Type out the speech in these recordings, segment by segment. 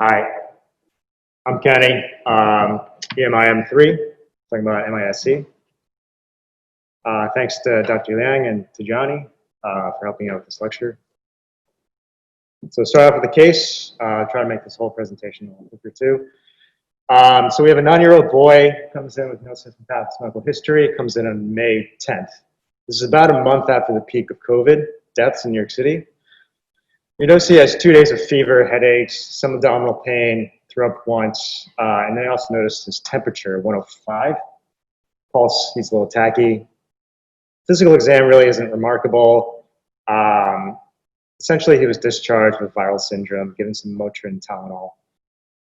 Hi, I'm Kenny, EMIM3, talking about MISC. Thanks to Dr. Liang and to Johnny for helping out with this lecture. So start off with the case, try to make this whole presentation a little quicker too. So we have a 9-year-old boy, comes in with no symptomatic medical history, comes in on May 10th. This is about a month after the peak of COVID deaths in New York City. You notice he has 2 days of fever, headaches, some abdominal pain, threw up once, and then I also noticed his temperature, 105. Pulse, he's a little tacky. Physical exam really isn't remarkable. Essentially, he was discharged with viral syndrome, given some Motrin Tylenol.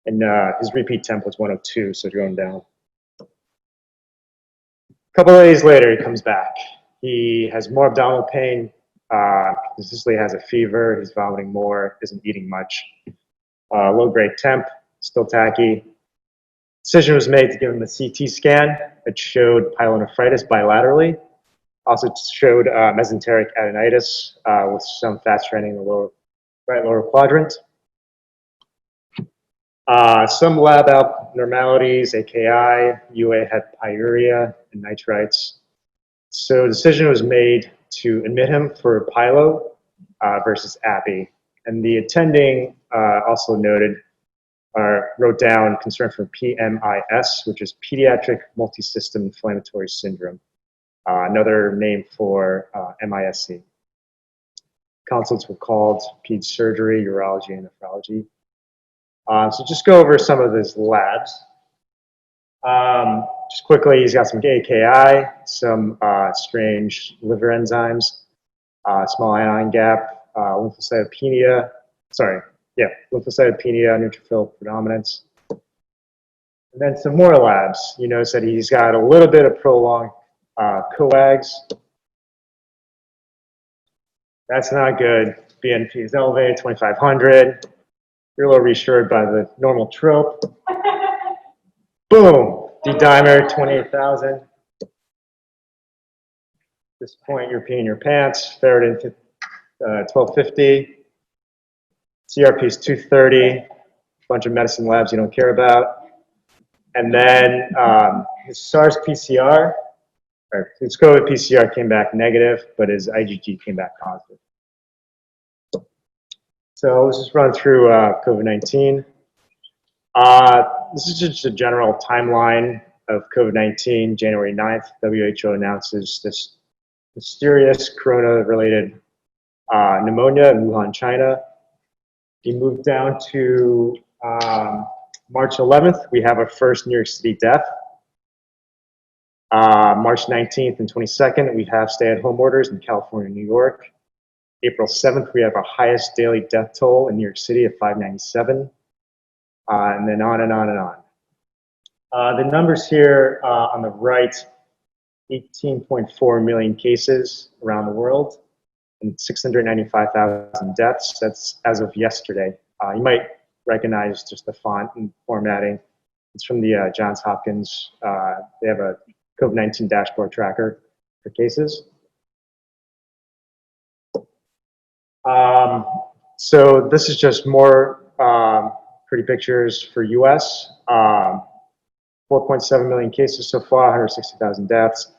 And his repeat temp was 102, so going down. A couple of days later, he comes back. He has more abdominal pain, consistently has a fever, he's vomiting more, isn't eating much. Low-grade temp, still tacky. Decision was made to give him a CT scan. It showed pyelonephritis bilaterally. Also showed mesenteric adenitis with some fat straining in the right lower quadrant. Some lab abnormalities, AKI, UA had pyuria and nitrites. So a decision was made to admit him for pyelo versus API. And the attending also noted, wrote down concern for PMIS, which is Pediatric Multisystem Inflammatory Syndrome, another name for MISC. Consults were called peds surgery, urology, and nephrology. So just go over some of his labs. Just quickly, he's got some AKI, some strange liver enzymes, small anion gap, lymphocytopenia, neutrophil predominance. And then some more labs. You notice that he's got a little bit of prolonged coags. That's not good. BNP is elevated, 2,500. You're a little reassured by the normal trope. Boom! D-dimer, 28,000. At this point, you're peeing your pants. Ferritin, 1250. CRP is 230. A bunch of medicine labs you don't care about. And then his SARS PCR, or his COVID PCR came back negative, but his IgG came back positive. So let's just run through COVID-19. This is just a general timeline of COVID-19. January 9th, WHO announces this mysterious corona-related pneumonia in Wuhan, China. We move down to March 11th. We have our first New York City death. March 19th and 22nd, we have stay-at-home orders in California and New York. April 7th, we have our highest daily death toll in New York City at 597. And then on and on and on. The numbers here on the right, 18.4 million cases around the world and 695,000 deaths. That's as of yesterday. You might recognize just the font and formatting. It's from the Johns Hopkins. They have a COVID-19 dashboard tracker for cases. So this is just more pretty pictures for US. 4.7 million cases so far, 160,000 deaths.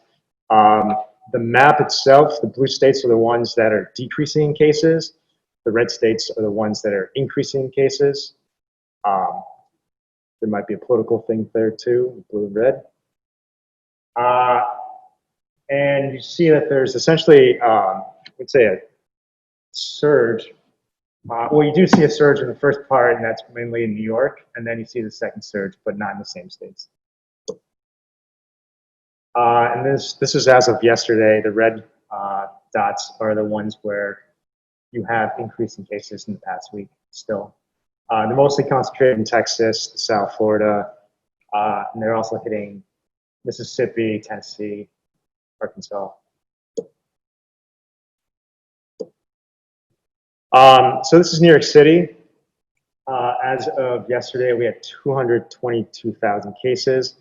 The map itself, the blue states are the ones that are decreasing in cases. The red states are the ones that are increasing in cases. There might be a political thing there too, blue and red. And you see that there's essentially, let's say a surge. Well, you do see a surge in the first part, and that's mainly in New York, and then you see the second surge, but not in the same states. And this is as of yesterday. The red dots are the ones where you have increasing cases in the past week still. They're mostly concentrated in Texas, South Florida, and they're also hitting Mississippi, Tennessee, Arkansas. So this is New York City. As of yesterday, we had 222,000 cases,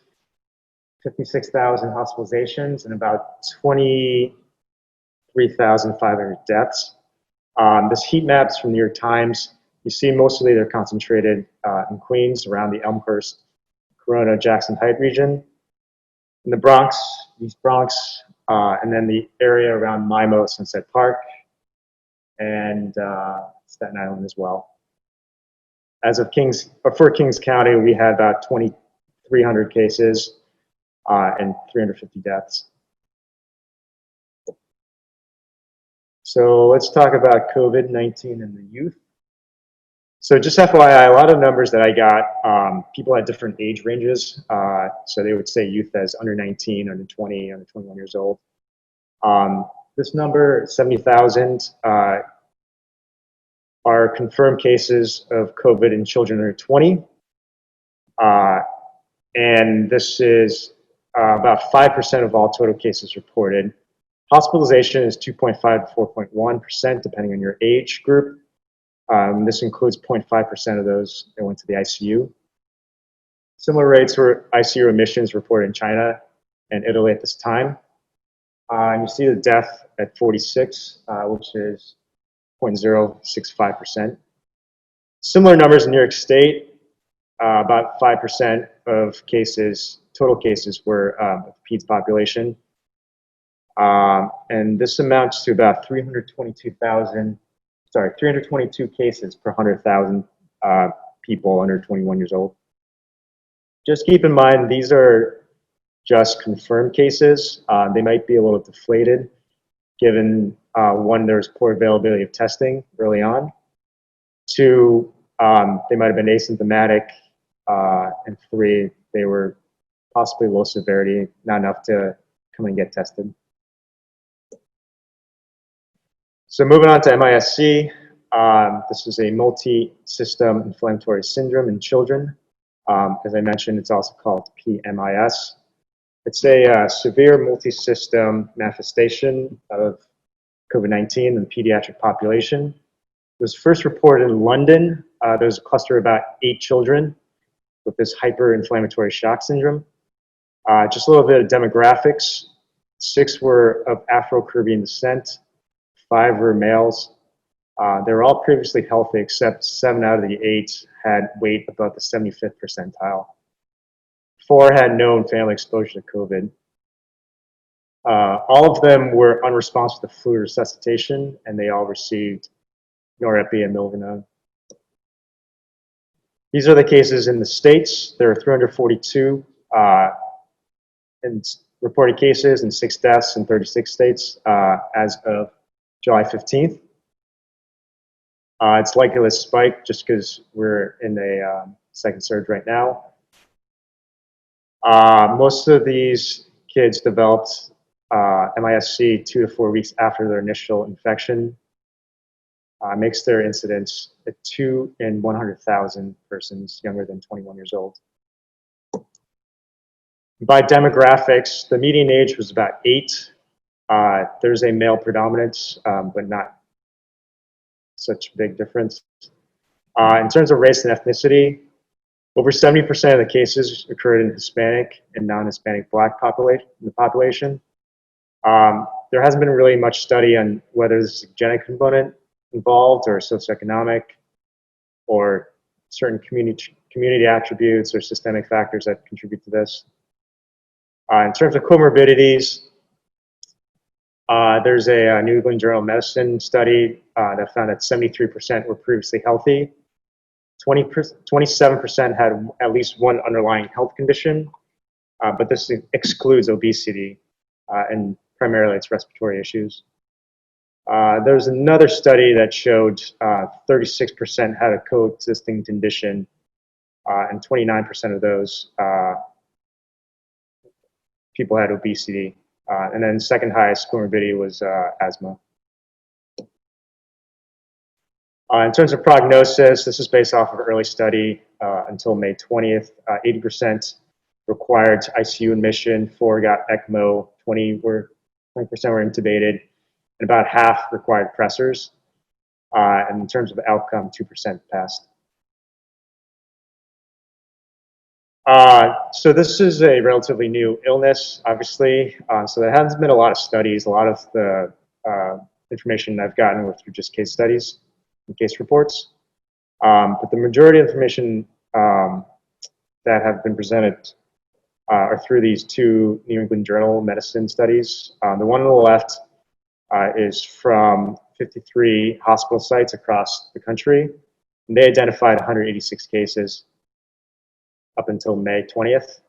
56,000 hospitalizations, and about 23,500 deaths. This heat map is from New York Times. You see mostly they're concentrated in Queens, around the Elmhurst, Corona, Jackson Heights region. In the Bronx, East Bronx, and then the area around MIMO, Sunset Park, and Staten Island as well. As of for Kings County, we had about 2,300 cases and 350 deaths. So let's talk about COVID-19 in the youth. So just FYI, a lot of numbers that I got, people had different age ranges. So they would say youth as under 19, under 20, under 21 years old. This number, 70,000, are confirmed cases of COVID in children under 20. And this is about 5% of all total cases reported. Hospitalization is 2.5 to 4.1%, depending on your age group. This includes 0.5% of those that went to the ICU. Similar rates for ICU admissions reported in China and Italy at this time. And you see the death at 46, which is 0.065%. Similar numbers in New York State, about 5% of cases, total cases, were of the Peds population. And this amounts to about 322 cases per 100,000 people under 21 years old. Just keep in mind, these are just confirmed cases. They might be a little deflated, given one, there's poor availability of testing early on. Two, they might have been asymptomatic. And three, they were possibly low severity, not enough to come and get tested. So moving on to MISC, this is a multi-system inflammatory syndrome in children. As I mentioned, it's also called PMIS. It's a severe multi-system manifestation of COVID-19 in the pediatric population. It was first reported in London. There was a cluster of about 8 children with this hyperinflammatory shock syndrome. Just a little bit of demographics. 6 were of Afro-Caribbean descent. 5 were males. They were all previously healthy, except 7 out of the 8 had weight above the 75th percentile. 4 had known family exposure to COVID. All of them were unresponsive to fluid resuscitation, and they all received norepi and milrinone. These are the cases in the States. There are 342 reported cases and 6 deaths in 36 states as of July 15th. It's likely to spike just because we're in a second surge right now. Most of these kids developed MISC 2 to 4 weeks after their initial infection. Makes their incidence at 2 in 100,000 persons younger than 21 years old. By demographics, the median age was about 8. There's a male predominance, but not such a big difference. In terms of race and ethnicity, over 70% of the cases occurred in Hispanic and non-Hispanic Black population. There hasn't been really much study on whether there's a genetic component involved or socioeconomic or certain community attributes or systemic factors that contribute to this. In terms of comorbidities, there's a New England Journal of Medicine study that found that 73% were previously healthy. 27% had at least one underlying health condition, but this excludes obesity, and primarily it's respiratory issues. There was another study that showed 36% had a coexisting condition, and 29% of those people had obesity. And then second highest comorbidity was asthma. In terms of prognosis, this is based off of an early study until May 20th. 80% required ICU admission, 4 got ECMO, 20% were intubated, and about half required pressors. And in terms of outcome, 2% passed. So this is a relatively new illness, obviously. So there hasn't been a lot of studies. A lot of the information I've gotten were through just case studies and case reports. But the majority of information that have been presented are through these two New England Journal of Medicine studies. The one on the left is from 53 hospital sites across the country. And they identified 186 cases up until May 20th.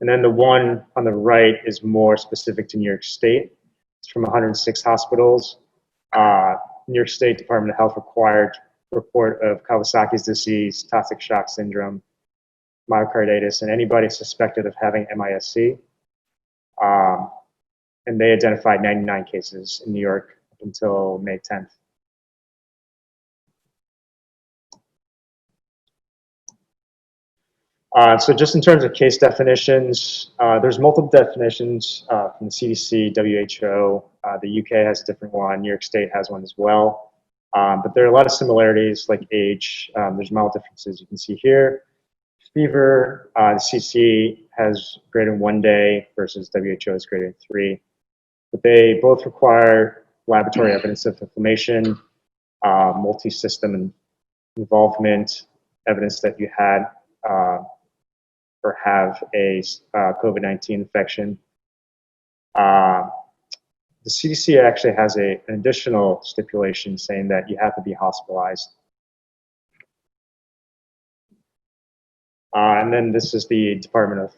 And then the one on the right is more specific to New York State. It's from 106 hospitals. New York State Department of Health required report of Kawasaki's disease, toxic shock syndrome, myocarditis, and anybody suspected of having MISC. And they identified 99 cases in New York up until May 10th. So just in terms of case definitions, there's multiple definitions from the CDC, WHO. The UK has a different one. New York State has one as well. But there are a lot of similarities, like age. There's mild differences you can see here. Fever, the CDC has greater than 1 day versus WHO is greater than 3. But they both require laboratory evidence of inflammation, multi-system involvement, evidence that you had or have a COVID-19 infection. The CDC actually has an additional stipulation saying that you have to be hospitalized. And then this is the Department of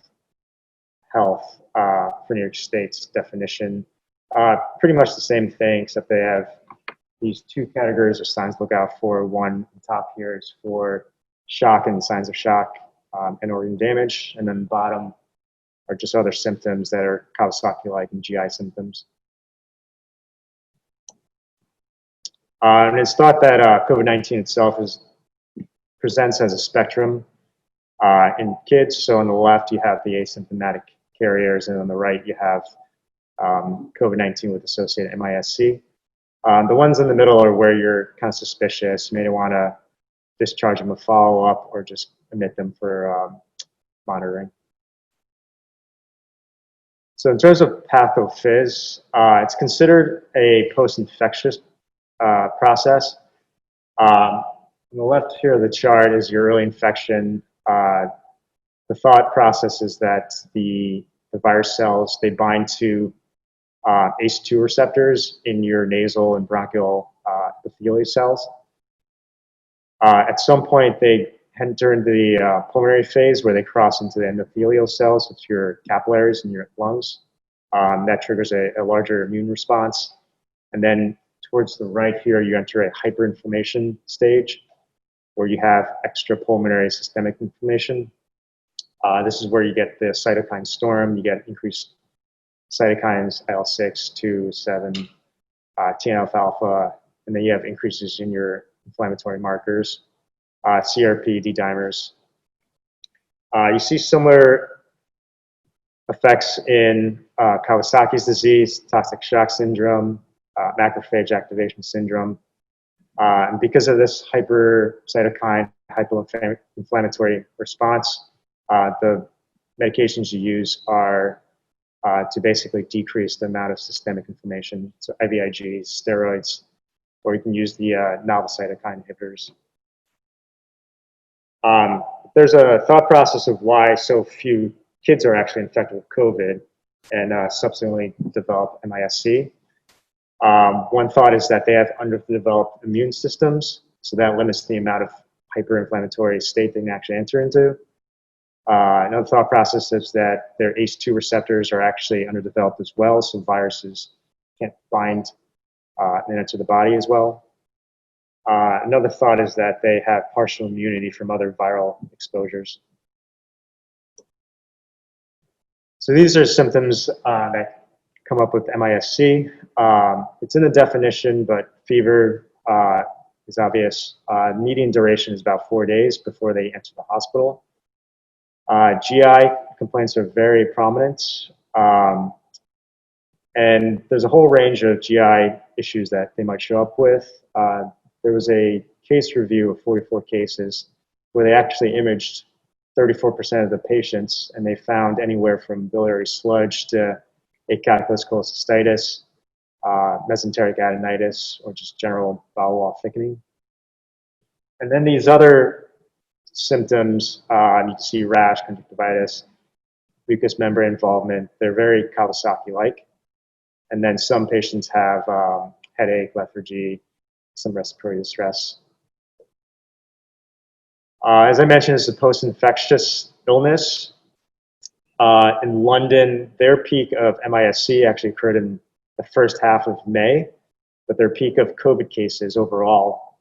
Health for New York State's definition. Pretty much the same thing, except they have these two categories of signs to look out for. One on top here is for shock and signs of shock and organ damage. And then the bottom are just other symptoms that are Kawasaki-like and GI symptoms. And it's thought that COVID-19 itself presents as a spectrum in kids. So on the left, you have the asymptomatic carriers, and on the right, you have COVID-19 with associated MISC. The ones in the middle are where you're kind of suspicious. You may want to discharge them a follow-up or just admit them for monitoring. So in terms of pathophys, it's considered a post-infectious process. On the left here of the chart is your early infection. The thought process is that the virus cells, they bind to ACE2 receptors in your nasal and bronchial epithelial cells. At some point, they enter into the pulmonary phase where they cross into the endothelial cells, which are your capillaries in your lungs. That triggers a larger immune response. And then towards the right here, you enter a hyperinflammation stage where you have extrapulmonary systemic inflammation. This is where you get the cytokine storm. You get increased cytokines, IL-6, 2, 7, TNF-alpha, and then you have increases in your inflammatory markers, CRP, D-dimers. You see similar effects in Kawasaki's disease, toxic shock syndrome, macrophage activation syndrome. And because of this hypercytokine, hypoinflammatory response, the medications you use are to basically decrease the amount of systemic inflammation. So IVIGs, steroids, or you can use the novel cytokine inhibitors. There's a thought process of why so few kids are actually infected with COVID and subsequently develop MISC. One thought is that they have underdeveloped immune systems, so that limits the amount of hyperinflammatory state they can actually enter into. Another thought process is that their ACE2 receptors are actually underdeveloped as well, so viruses can't bind and enter the body as well. Another thought is that they have partial immunity from other viral exposures. So these are symptoms that come up with MISC. It's in the definition, but fever is obvious. Median duration is about 4 days before they enter the hospital. GI complaints are very prominent. And there's a whole range of GI issues that they might show up with. There was a case review of 44 cases where they actually imaged 34% of the patients, and they found anywhere from biliary sludge to acantholytic cholecystitis, mesenteric adenitis, or just general bowel wall thickening. And then these other symptoms, you can see rash, conjunctivitis, mucous membrane involvement. They're very Kawasaki-like. And then some patients have headache, lethargy, some respiratory distress. As I mentioned, it's a post-infectious illness. In London, their peak of MISC actually occurred in the first half of May, but their peak of COVID cases overall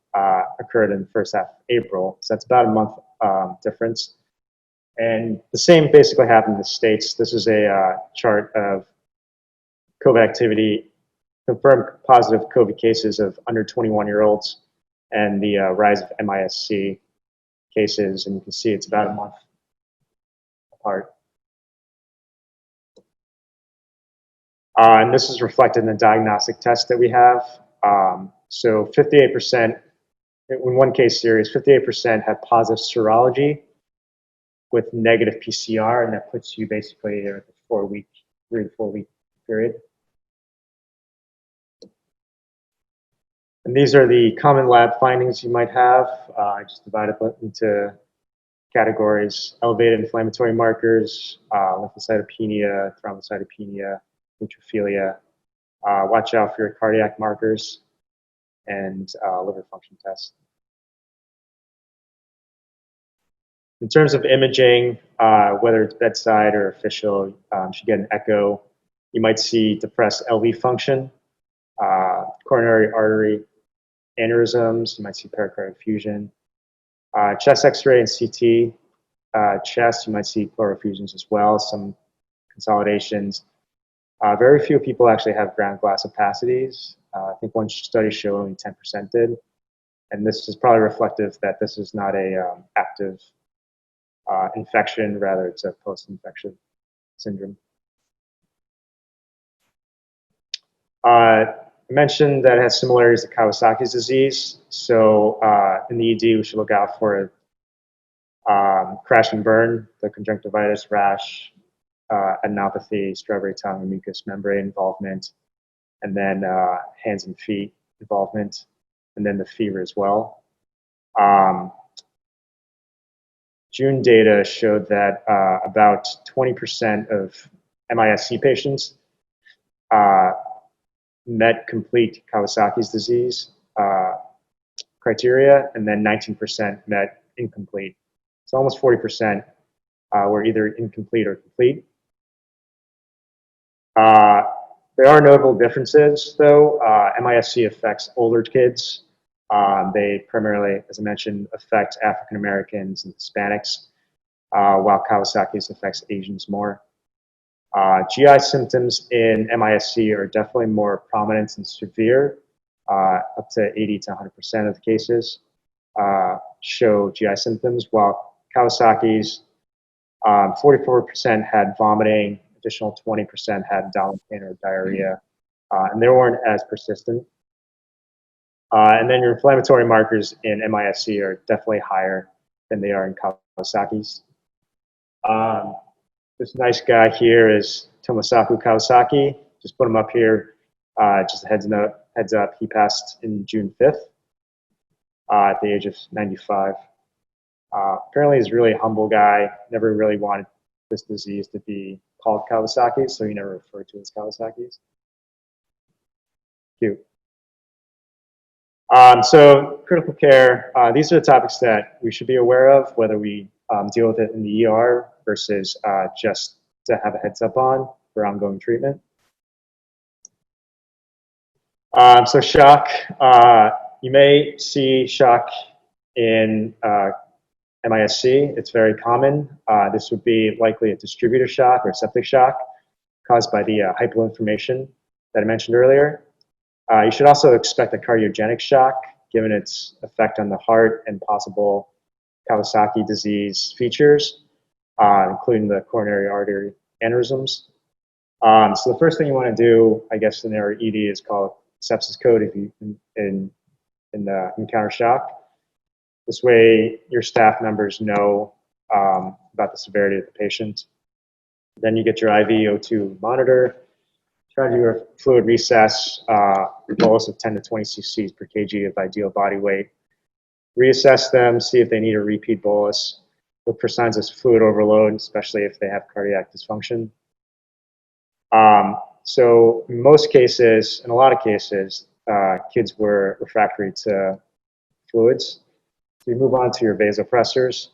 occurred in the first half of April. So that's about a month difference. And the same basically happened in the States. This is a chart of COVID activity, confirmed positive COVID cases of under 21-year-olds, and the rise of MISC cases. And you can see it's about a month apart. And this is reflected in the diagnostic test that we have. So 58%, in one case series, 58% had positive serology with negative PCR, and that puts you basically at the 3 to 4 week period. And these are the common lab findings you might have. I just divided them into categories: elevated inflammatory markers, lymphocytopenia, thrombocytopenia, neutrophilia. Watch out for your cardiac markers and liver function tests. In terms of imaging, whether it's bedside or official, you should get an echo. You might see depressed LV function, coronary artery aneurysms. You might see pericardial effusion. Chest X-ray and CT. Chest, you might see pleural effusions as well, some consolidations. Very few people actually have ground glass opacities. I think one study showed only 10% did. And this is probably reflective that this is not a active infection, rather it's a post-infection syndrome. I mentioned that it has similarities to Kawasaki's disease. So in the ED, we should look out for crash and burn, the conjunctivitis, rash, adenopathy, strawberry tongue, and mucous membrane involvement, and then hands and feet involvement, and then the fever as well. June data showed that about 20% of MISC patients met complete Kawasaki's disease criteria, and then 19% met incomplete. So almost 40% were either incomplete or complete. There are notable differences, though. MISC affects older kids. They primarily, as I mentioned, affect African Americans and Hispanics, while Kawasaki's affects Asians more. GI symptoms in MISC are definitely more prominent and severe. Up to 80 to 100% of the cases show GI symptoms, while Kawasaki's 44% had vomiting, additional 20% had abdominal pain or diarrhea, and they weren't as persistent. And then your inflammatory markers in MISC are definitely higher than they are in Kawasaki's. This nice guy here is Tomosaku Kawasaki. Just put him up here. Just a heads up, he passed in June 5th at the age of 95. Apparently he's a really humble guy, never really wanted this disease to be called Kawasaki, so he never referred to it as Kawasaki's. Cute. So critical care, these are the topics that we should be aware of, whether we deal with it in the ER versus just to have a heads up on for ongoing treatment. So shock, you may see shock in MISC. It's very common. This would be likely a distributor shock or septic shock caused by the hypoinflammation that I mentioned earlier. You should also expect a cardiogenic shock given its effect on the heart and possible Kawasaki disease features, including the coronary artery aneurysms. So the first thing you want to do, I guess, in our ED is called sepsis code if you encounter shock. This way, your staff members know about the severity of the patient. Then you get your IV O2 monitor. Try to do a fluid recess, bolus of 10 to 20 cc's per kg of ideal body weight. reassess them, see if they need a repeat bolus, look for signs of fluid overload, especially if they have cardiac dysfunction. So in most cases, in a lot of cases, kids were refractory to fluids. So you move on to your vasopressors.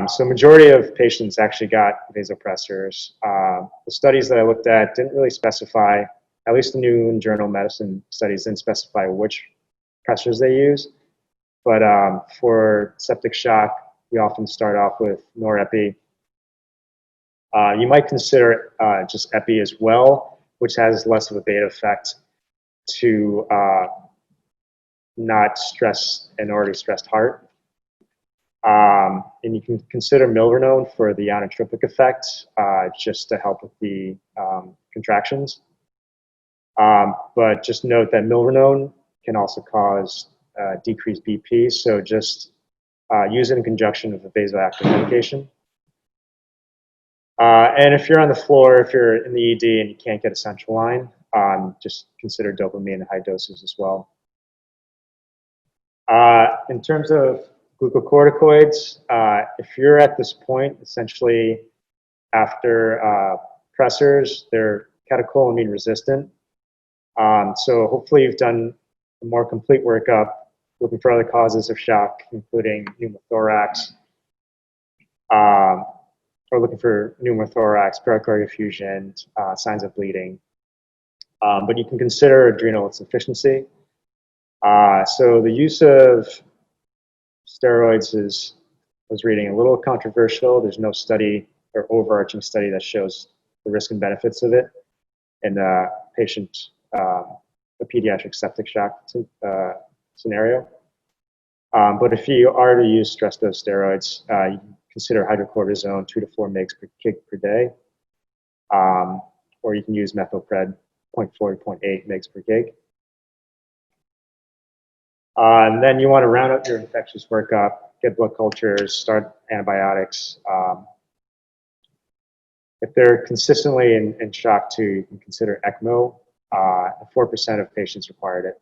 So majority of patients actually got vasopressors. The studies that I looked at didn't really specify, at least the New England Journal of Medicine studies didn't specify which pressors they use. But for septic shock, we often start off with norepi. You might consider just epi as well, which has less of a beta effect to not stress an already stressed heart. And you can consider milrinone for the inotropic effect, just to help with the contractions. But just note that milrinone can also cause decreased BP, so just use it in conjunction with a vasoactive medication. And if you're on the floor, if you're in the ED and you can't get a central line, just consider dopamine in high doses as well. In terms of glucocorticoids, if you're at this point, essentially after pressors, they're catecholamine resistant. So hopefully you've done a more complete workup, looking for other causes of shock, including pneumothorax, or looking for pneumothorax, pericardial effusion, signs of bleeding. But you can consider adrenal insufficiency. So the use of steroids is, I was reading, a little controversial. There's no study or overarching study that shows the risk and benefits of it in a patient, a pediatric septic shock scenario. But if you are to use stress dose steroids, you can consider hydrocortisone 2 to 4 mg per kg per day, or you can use methylpred 0.4 to 0.8 mg per kg. And then you want to round up your infectious workup, get blood cultures, start antibiotics. If they're consistently in shock too, you can consider ECMO. 4% of patients required it.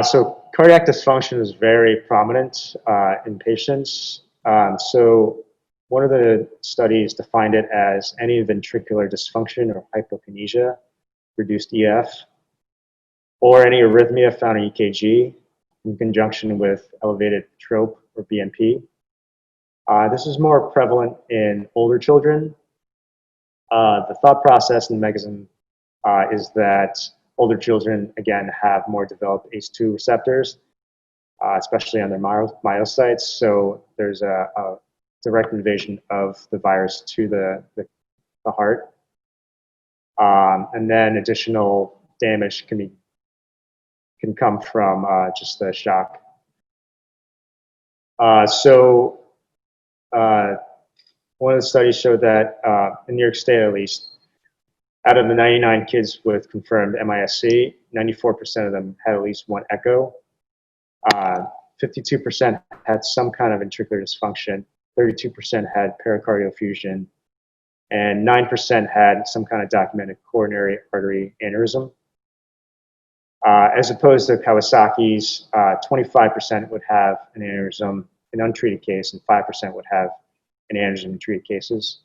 So cardiac dysfunction is very prominent in patients. So one of the studies defined it as any ventricular dysfunction or hypokinesia, reduced EF, or any arrhythmia found in EKG in conjunction with elevated trope or BNP. This is more prevalent in older children. The thought process and mechanism is that older children, again, have more developed ACE2 receptors, especially on their myocytes. So there's a direct invasion of the virus to the heart. And then additional damage can come from just the shock. One of the studies showed that in New York State, at least, out of the 99 kids with confirmed MISC, 94% of them had at least one echo. 52% had some kind of ventricular dysfunction. 32% had pericardial effusion, and 9% had some kind of documented coronary artery aneurysm. As opposed to Kawasaki's, 25% would have an aneurysm in untreated case, and 5% would have an aneurysm in treated cases.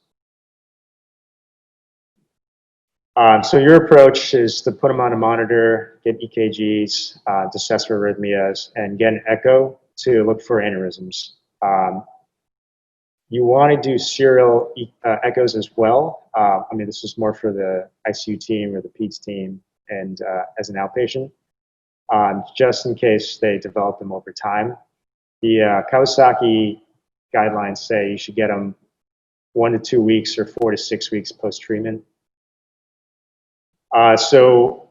So your approach is to put them on a monitor, get EKGs, assess for arrhythmias, and get an echo to look for aneurysms. You want to do serial echoes as well. I mean, this is more for the ICU team or the Peds team and as an outpatient, just in case they develop them over time. The Kawasaki guidelines say you should get them 1 to 2 weeks or 4 to 6 weeks post-treatment. So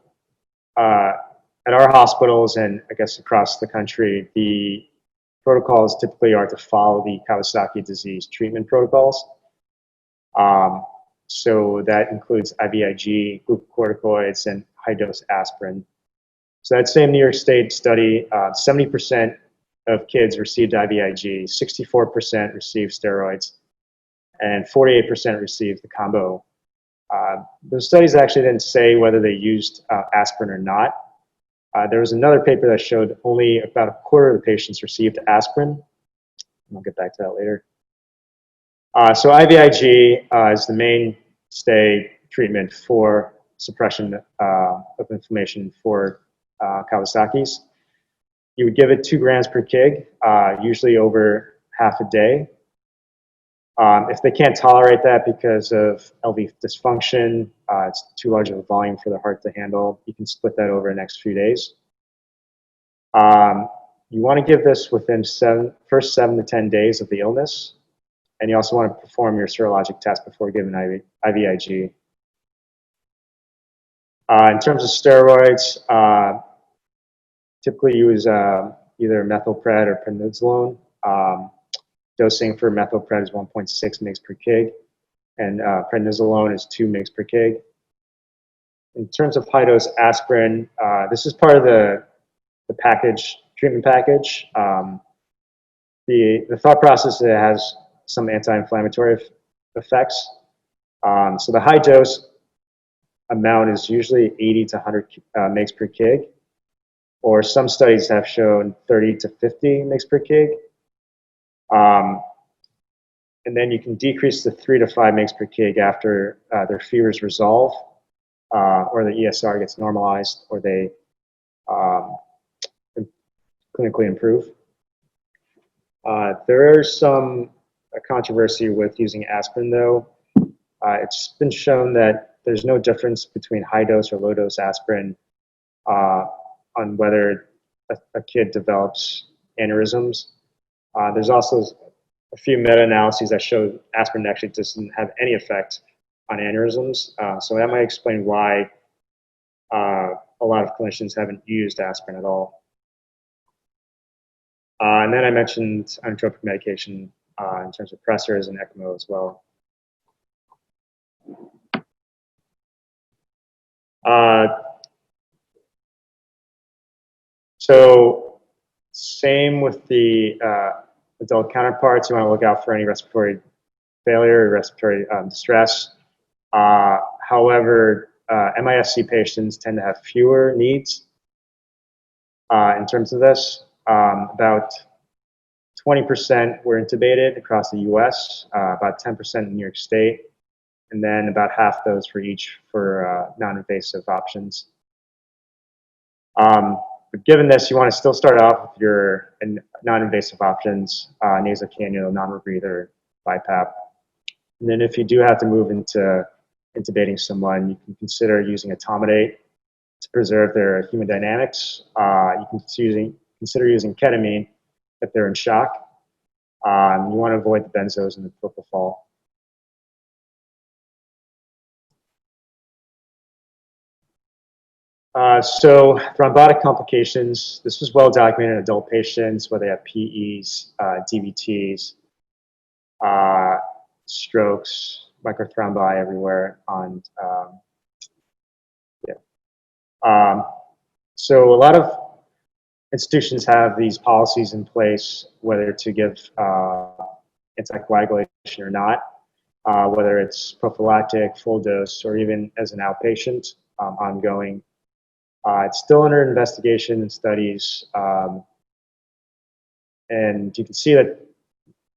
at our hospitals and I guess across the country, the protocols typically are to follow the Kawasaki disease treatment protocols. So that includes IVIG, glucocorticoids, and high-dose aspirin. So that same New York State study, 70% of kids received IVIG, 64% received steroids, and 48% received the combo. Those studies actually didn't say whether they used aspirin or not. There was another paper that showed only about a quarter of the patients received aspirin. I'll get back to that later. So IVIG is the mainstay treatment for suppression of inflammation for Kawasaki's. You would give it 2 grams per kg, usually over half a day. If they can't tolerate that because of LV dysfunction, it's too large of a volume for the heart to handle, you can split that over the next few days. You want to give this within first 7 to 10 days of the illness, and you also want to perform your serologic test before giving IVIG. In terms of steroids, typically use either methylpred or prednisolone. Dosing for methylpred is 1.6 mg per kg, and prednisolone is 2 mg per kg. In terms of high-dose aspirin, this is part of the treatment package. The thought process is it has some anti-inflammatory effects. So the high dose amount is usually 80 to 100 mg per kg, or some studies have shown 30 to 50 mg per kg. And then you can decrease to 3 to 5 mg per kg after their fevers resolve, or the ESR gets normalized, or they clinically improve. There is some controversy with using aspirin, though. It's been shown that there's no difference between high dose or low dose aspirin on whether a kid develops aneurysms. There's also a few meta-analyses that show aspirin actually doesn't have any effect on aneurysms. So that might explain why a lot of clinicians haven't used aspirin at all. And then I mentioned inotropic medication in terms of pressors and ECMO as well. So same with the adult counterparts. You want to look out for any respiratory failure or respiratory distress. However, MISC patients tend to have fewer needs in terms of this. About 20% were intubated across the US, about 10% in New York State, and then about half those for each for non-invasive options. But given this, you want to still start off with your non-invasive options, nasal cannula, non-rebreather, BiPAP. And then if you do have to move into intubating someone, you can consider using etomidate to preserve their hemodynamics. You can consider using ketamine if they're in shock. You want to avoid the benzos and the propofol. So thrombotic complications, this was well documented in adult patients, whether they have PEs, DVTs, strokes, microthrombi everywhere. So a lot of institutions have these policies in place, whether to give anticoagulation or not, whether it's prophylactic, full dose, or even as an outpatient, ongoing. It's still under investigation and studies, and you can see that,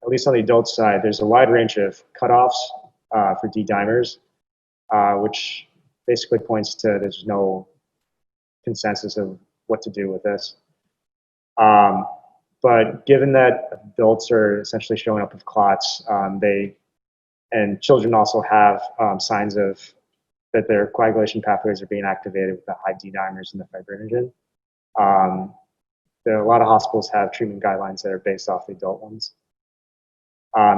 at least on the adult side, there's a wide range of cutoffs for D-dimers, which basically points to there's no consensus of what to do with this. But given that adults are essentially showing up with clots, and children also have signs of that their coagulation pathways are being activated with the high D-dimers and the fibrinogen. There are a lot of hospitals have treatment guidelines that are based off the adult ones.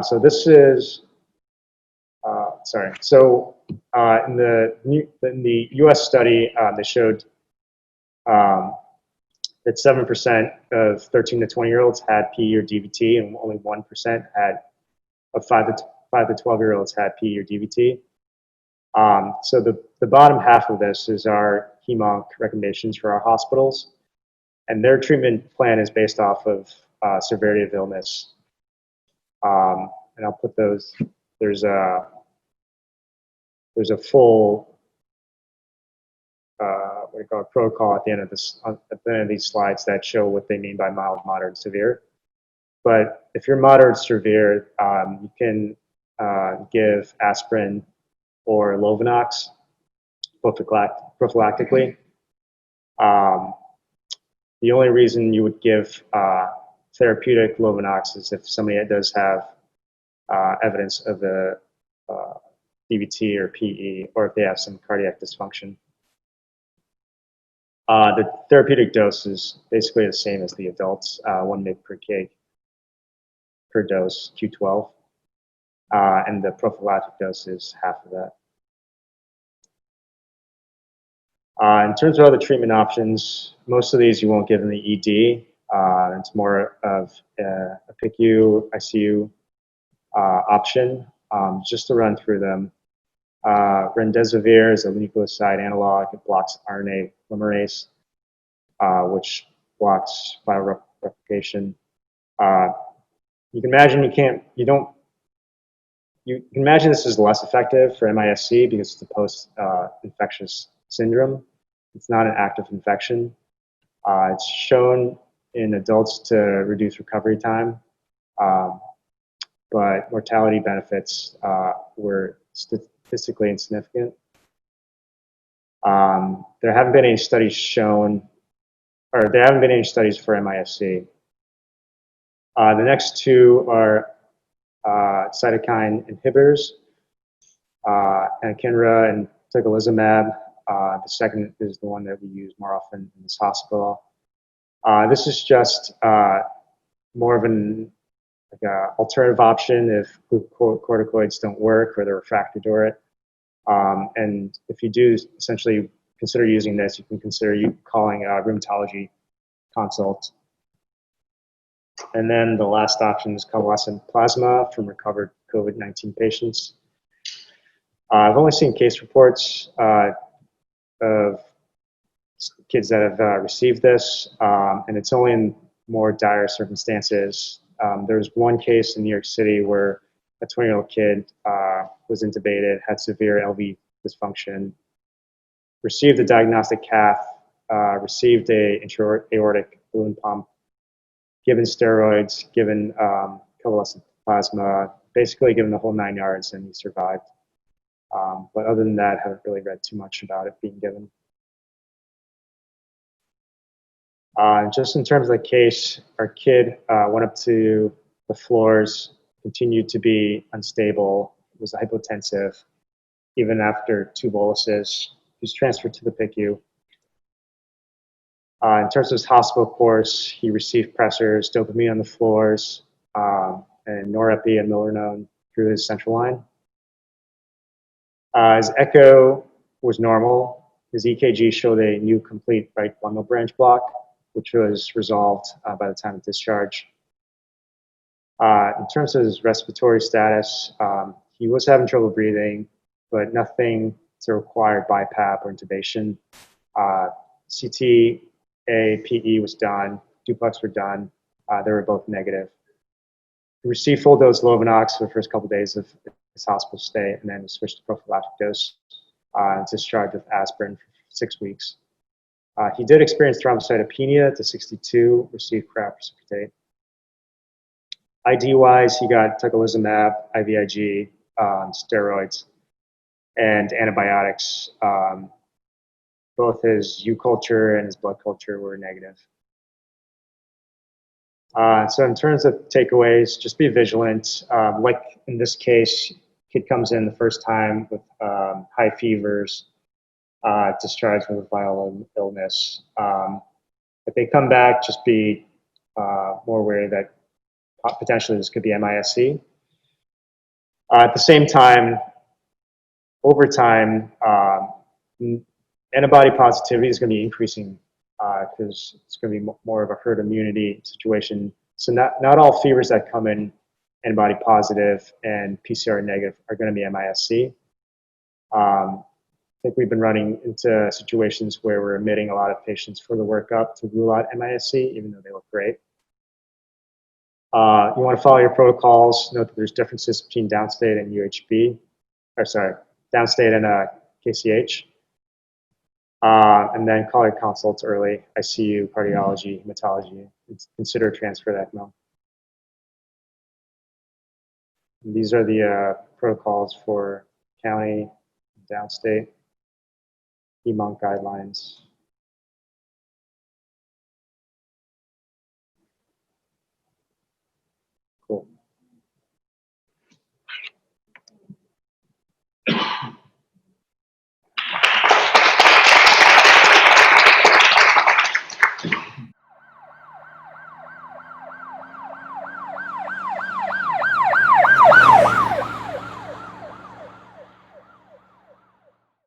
So this is, So in the U.S. study, they showed that 7% of 13 to 20-year-olds had PE or DVT, and only 1% of 5 to 12-year-olds had PE or DVT. So the bottom half of this is our HEMONC recommendations for our hospitals, and their treatment plan is based off of severity of illness. And I'll put those. There's a full what do you call it, protocol at the end of this, at the end of these slides that show what they mean by mild, moderate, severe. But if you're moderate severe, you can give aspirin or Lovenox prophylactically. The only reason you would give therapeutic Lovenox is if somebody does have evidence of the DVT or PE, or if they have some cardiac dysfunction. The therapeutic dose is basically the same as the adults, 1 mg per kg per dose, Q12, and the prophylactic dose is half of that. In terms of other treatment options, most of these you won't give in the ED. It's more of a PICU, ICU option. Just to run through them, Remdesivir is a nucleoside analog. It blocks RNA polymerase, which blocks viral replication. You can imagine you can imagine this is less effective for MISC because it's a post-infectious syndrome. It's not an active infection. It's shown in adults to reduce recovery time, but mortality benefits were statistically insignificant. There haven't been any studies shown, or there haven't been any studies for MISC. The next two are cytokine inhibitors, anakinra and tocilizumab. The second is the one that we use more often in this hospital. This is just more of an alternative option if glucocorticoids don't work or they're refractory to it. And if you do essentially consider using this, you can consider calling a rheumatology consult. And then the last option is convalescent plasma from recovered COVID-19 patients. I've only seen case reports of kids that have received this, and it's only in more dire circumstances. There's one case in New York City where a 20-year-old kid was intubated, had severe LV dysfunction, received a diagnostic cath, received a intra-aortic balloon pump, given steroids, given convalescent plasma, basically given the whole 9 yards, and he survived. But other than that, I haven't really read too much about it being given. Just in terms of the case, our kid went up to the floors, continued to be unstable, was hypotensive, even after 2 boluses. He was transferred to the PICU. In terms of his hospital course, he received pressors, dopamine on the floors, and norepi and milrinone through his central line. His echo was normal. His EKG showed a new complete right bundle branch block, which was resolved by the time of discharge. In terms of his respiratory status, he was having trouble breathing, but nothing to require BiPAP or intubation. CT, PE was done, duplex were done. They were both negative. He received full dose Lovenox for the first couple of days of his hospital stay, and then was switched to prophylactic dose and discharged with aspirin for 6 weeks. He did experience thrombocytopenia to 62, received cryoprecipitate. ID-wise, he got tocilizumab, IVIG, steroids, and antibiotics. Both his U culture and his blood culture were negative. So in terms of takeaways, just be vigilant. Like in this case, kid comes in the first time with high fevers, discharged with a viral illness. If they come back, just be more aware that potentially this could be MISC. At the same time, over time, antibody positivity is going to be increasing because it's going to be more of a herd immunity situation. So not all fevers that come in antibody positive and PCR negative are going to be MISC. I think we've been running into situations where we're admitting a lot of patients for the workup to rule out MISC, even though they look great. You want to follow your protocols. Note that there's differences between downstate and UHB, or sorry, downstate and KCH. And then cardiac consults early, ICU, cardiology, hematology, consider transfer to ECMO. And these are the protocols for county, downstate, EMONC guidelines.